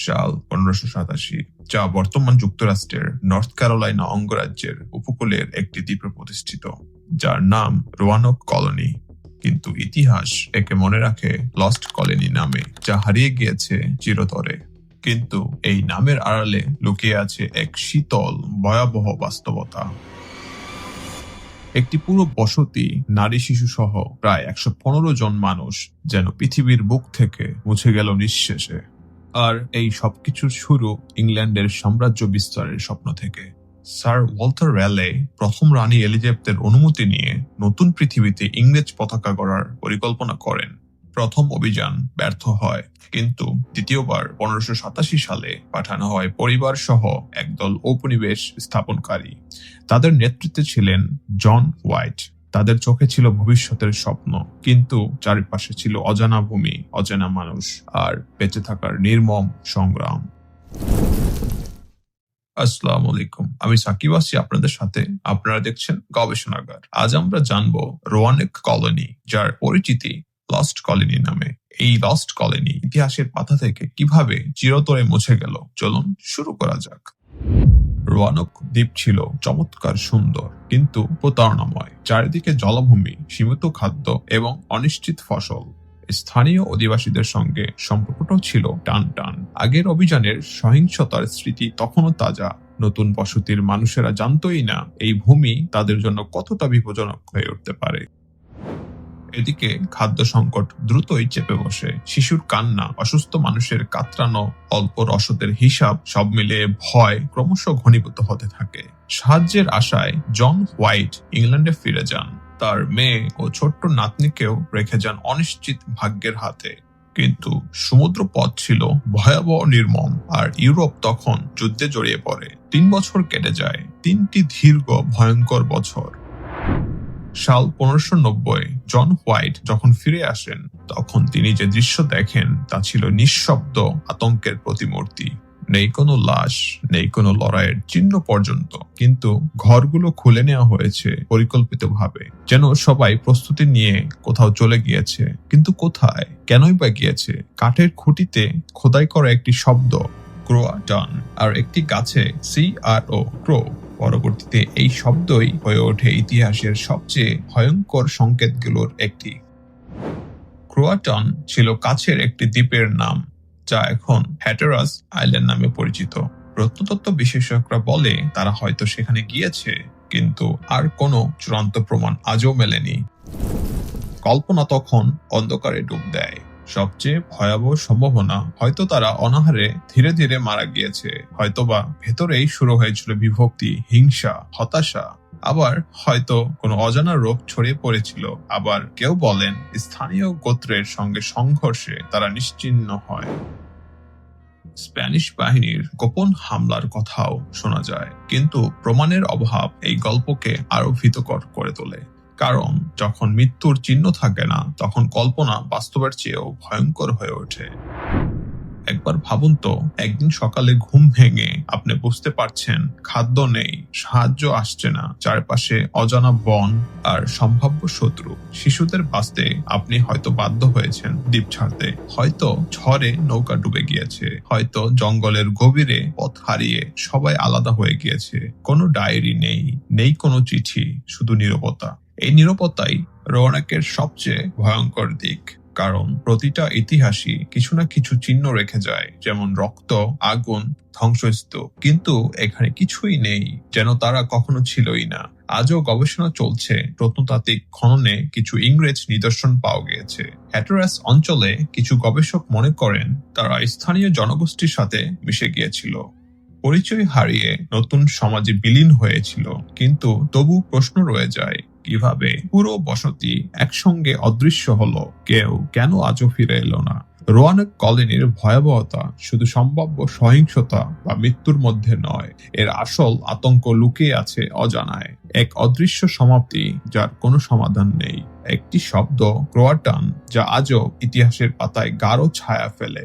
সাল 1587, যা বর্তমান যুক্তরাষ্ট্রের নর্থ ক্যারোলাইনা অঙ্গরাজ্যের উপকূলের একটি দ্বীপে প্রতিষ্ঠিত, যার নাম রোয়ানক কলোনি। কিন্তু ইতিহাস একে মনে রাখে লস্ট কলোনি নামে, যা হারিয়ে গিয়েছে চিরতরে। কিন্তু এই নামের আড়ালে লুকিয়ে আছে এক শীতল ভয়াবহ বাস্তবতা। একটি পুরো বসতি, নারী শিশু সহ প্রায় 115 জন মানুষ যেন পৃথিবীর বুক থেকে মুছে গেল নিঃশেষে। আর এই সবকিছুর শুরু ইংল্যান্ডের সাম্রাজ্য বিস্তারের স্বপ্ন থেকে। স্যার ওয়াল্টার র্যালে প্রথম রানী এলিজাবেথের অনুমতি নিয়ে নতুন পৃথিবীতে ইংরেজ পতাকা গড়ার পরিকল্পনা করেন। প্রথম অভিযান ব্যর্থ হয়, কিন্তু দ্বিতীয়বার 1587 সালে পাঠানো হয় পরিবার সহ একদল ঔপনিবেশ স্থাপনকারী। তাদের নেতৃত্বে ছিলেন জন হোয়াইট। তাদের চোখে ছিল ভবিষ্যতের স্বপ্ন, কিন্তু চারিপাশে ছিল অজানা ভূমি, অজানা মানুষ আর বেঁচে থাকার নির্মম সংগ্রাম। আসসালামু আলাইকুম, আমি সাকিব আছি আপনাদের সাথে। আপনারা দেখছেন গবেষণাগার। আজ আমরা জানবো রোয়ানেক কলোনি, যার পরিচিতি লস্ট কলোনি নামে। এই লস্ট কলোনি ইতিহাসের পাতা থেকে কিভাবে চিরতরে মুছে গেল, চলুন শুরু করা যাক। রোয়ানক দ্বীপ ছিল চমৎকার সুন্দর, কিন্তু প্রতারণাময়। চারিদিকে জলাভূমি, সীমিত খাদ্য এবং অনিশ্চিত ফসল। স্থানীয় অধিবাসীদের সঙ্গে সম্পর্কটাও ছিল টান টান। আগের অভিযানের সহিংসতার স্মৃতি তখনও তাজা। নতুন বসতির মানুষেরা জানতই না এই ভূমি তাদের জন্য কতটা বিপজ্জনক হয়ে উঠতে পারে। এদিকে খাদ্য সংকট দ্রুতই চেপে বসে। শিশুর কান্না, অসুস্থ মানুষের কাতরানো, অল্প রসদের হিসাব, সব মিলিয়ে ভয় ক্রমশ ঘনীভূত হতে থাকে। সাহায্যের আশায় জন হোয়াইট ইংল্যান্ডে ফিরে যান। তার মেয়ে ও ছোট্ট নাতনিকেও রেখে যান অনিশ্চিত ভাগ্যের হাতে। কিন্তু সমুদ্র পথ ছিল ভয়াবহ নির্মম, আর ইউরোপ তখন যুদ্ধে জড়িয়ে পড়ে। 3 বছর কেটে যায়, 3টি দীর্ঘ ভয়ঙ্কর বছর। সাল 1590 জন হোয়াইট যখন ফিরে আসেন, তখন তিনি যে দৃশ্য দেখেন তা ছিল নিঃশব্দ আতঙ্কের প্রতিমূর্তি। নেই কোনো লাশ, নেই কোনো লড়াইয়ের চিহ্ন পর্যন্ত, কিন্তু ঘরগুলো খুলে নেওয়া হয়েছে পরিকল্পিতভাবে, যেন সবাই প্রস্তুতি নিয়ে কোথাও চলে গিয়েছে। কিন্তু কোথায়, কেনই বা গিয়েছে? কাঠের খুঁটিতে খোদাই করা একটি শব্দ, ক্রোয়াটন, আর একটি গাছে CRO, ক্রো। পরবর্তীতে এই শব্দই হয়ে ওঠে ইতিহাসের সবচেয়ে ভয়ঙ্কর সংকেতগুলোর একটি। ক্রোয়াটন ছিল কাছের একটি দ্বীপের নাম, যা এখন হ্যাটেরাস আইল্যান্ড নামে পরিচিত। প্রত্নতত্ত্ব বিশেষজ্ঞরা বলে তারা হয়তো সেখানে গিয়েছে, কিন্তু আর কোনো চূড়ান্ত প্রমাণ আজও মেলেনি। কল্পনা তখন অন্ধকারে ডুব দেয়। সবচেয়ে ভয়াবহ সম্ভাবনা, হয়তো তারা অনাহারে ধীরে ধীরে মারা গিয়েছে, হয়তোবা ভেতরেই শুরু হয়েছিল বিভক্তি, হিংসা, হতাশা। আবার হয়তো কোনো অজানা রোগ ছড়িয়ে পড়েছিল। আবার কেউ বলেন স্থানীয় গোত্রের সঙ্গে সংঘর্ষে তারা নিশ্চিহ্ন হয়। স্প্যানিশ বাহিনীর গোপন হামলার কথাও শোনা যায়, কিন্তু প্রমাণের অভাব এই গল্পকে আরো ভীতকর করে তোলে। কারণ যখন মৃত্যুর চিহ্ন থাকে না, তখন কল্পনা বাস্তবের চেয়েও ভয়ঙ্কর হয়ে ওঠে। একবার ভাবুন তো, একদিন সকালে ঘুম ভেঙে আপনি বুঝতে পারছেন খাদ্য নেই, সাহায্য আসছে না, চারপাশে অজানা বন আর সম্ভাব্য শত্রু। শিশুদের বাঁচতে আপনি হয়তো বাধ্য হয়েছেন দ্বীপ ছাড়তে, হয়তো ঝড়ে নৌকা ডুবে গিয়েছে, হয়তো জঙ্গলের গভীরে পথ হারিয়ে সবাই আলাদা হয়ে গিয়েছে। কোনো ডায়েরি নেই, নেই কোনো চিঠি, শুধু নীরবতা। এই নীরবতাই রোয়ানেকের সবচেয়ে ভয়ঙ্কর দিক, কারণ প্রতিটা ইতিহাসই কিছু না কিছু চিহ্ন রেখে যায়, যেমন রক্ত, আগুন, ধ্বংসস্তূপ। কিন্তু এখানে কিছুই নেই, যেন তারা কখনো ছিলই না। আজও গবেষণা চলছে, প্রত্নতাত্ত্বিক খননে কিছু ইংরেজ নিদর্শন পাওয়া গিয়েছে। হ্যাটেরাস অঞ্চলে কিছু গবেষক মনে করেন তারা স্থানীয় জনগোষ্ঠীর সাথে মিশে গিয়েছিল, পরিচয় হারিয়ে নতুন সমাজে বিলীন হয়েছিল। কিন্তু তবু প্রশ্ন রয়ে যায়, কিভাবে পুরো বসতি একসঙ্গে অদৃশ্য হলো? কেউ কেন আজও ফিরে এলো না? রোয়ানেক কলোনির ভয়াবহতা শুধু সম্ভাব্য সহিংসতা বা মৃত্যুর মধ্যে নয়, এর আসল আতঙ্ক লুকিয়ে আছে অজানায়। এক অদৃশ্য সমাপ্তি যার কোনো সমাধান নেই। একটি শব্দ, ক্রোয়াটন, যা আজও ইতিহাসের পাতায় গাঢ় ছায়া ফেলে।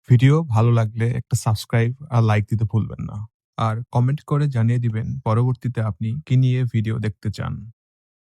ভিডিও ভালো লাগলে একটা সাবস্ক্রাইব আর লাইক দিতে ভুলবেন না। আর কমেন্ট করে জানিয়ে দিবেন পরবর্তীতে আপনি কি নিয়ে ভিডিও দেখতে চান।